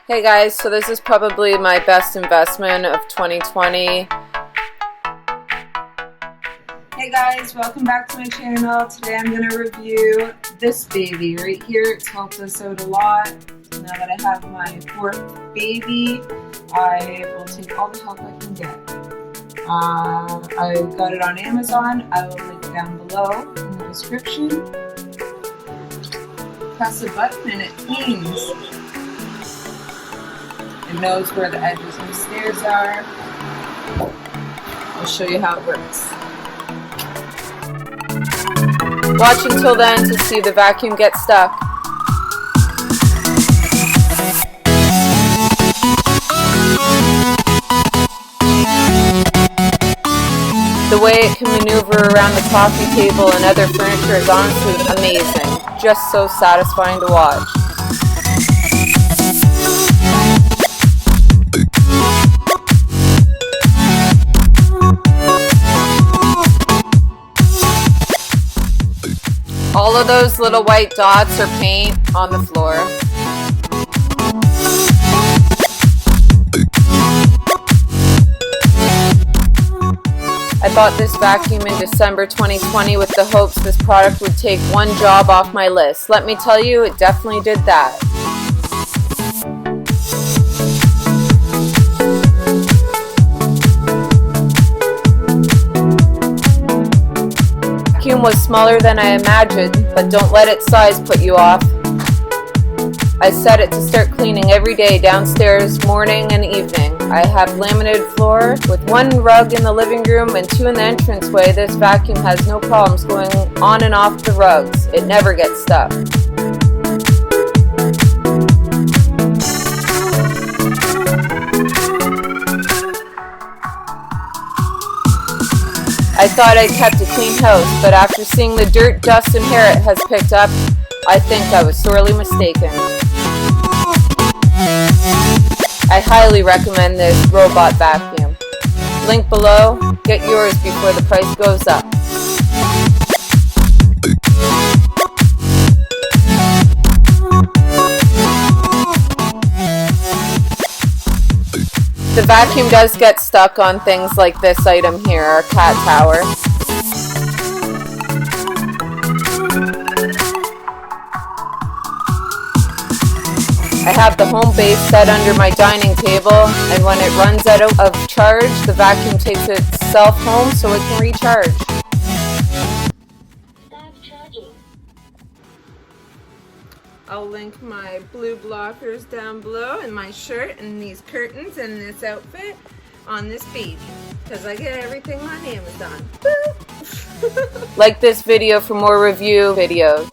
Hey guys, so this is probably my best investment of 2020. Hey guys, welcome back to my channel. Today I'm going to review this baby right here. It's helped us out a lot. Now that I have my fourth baby, I will take all the help I can get. I got it on Amazon. I will link it down below in the description. Press a button and it cleans. It knows where the edges of the stairs are. I'll show you how it works. Watch until then to see the vacuum get stuck. The way it can maneuver around the coffee table and other furniture is honestly amazing. Just so satisfying to watch. All of those little white dots are paint on the floor. I bought this vacuum in December 2020 with the hopes this product would take one job off my list. Let me tell you, it definitely did that. The vacuum was smaller than I imagined, but don't let its size put you off. I set it to start cleaning every day downstairs, morning and evening. I have laminated floor with one rug in the living room and two in the entranceway. This vacuum has no problems going on and off the rugs. It never gets stuck. I thought I kept a clean house, but after seeing the dirt, dust, and hair it has picked up, I think I was sorely mistaken. I highly recommend this robot vacuum. Link below, get yours before the price goes up. The vacuum does get stuck on things like this item here, our cat tower. I have the home base set under my dining table, and when it runs out of charge, the vacuum takes itself home so it can recharge. I'll link my blue blockers down below, and my shirt, and these curtains, and this outfit on this baby, because I get everything on Amazon. Like this video for more review videos.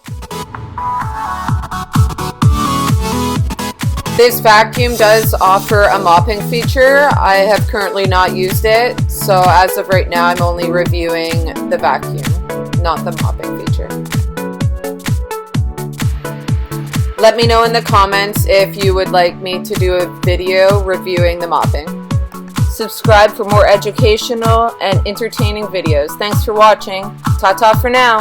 This vacuum does offer a mopping feature. I have currently not used it, so as of right now I'm only reviewing the vacuum, not the mopping feature. Let me know in the comments if you would like me to do a video reviewing the mopping. Subscribe for more educational and entertaining videos. Thanks for watching. Ta-ta for now.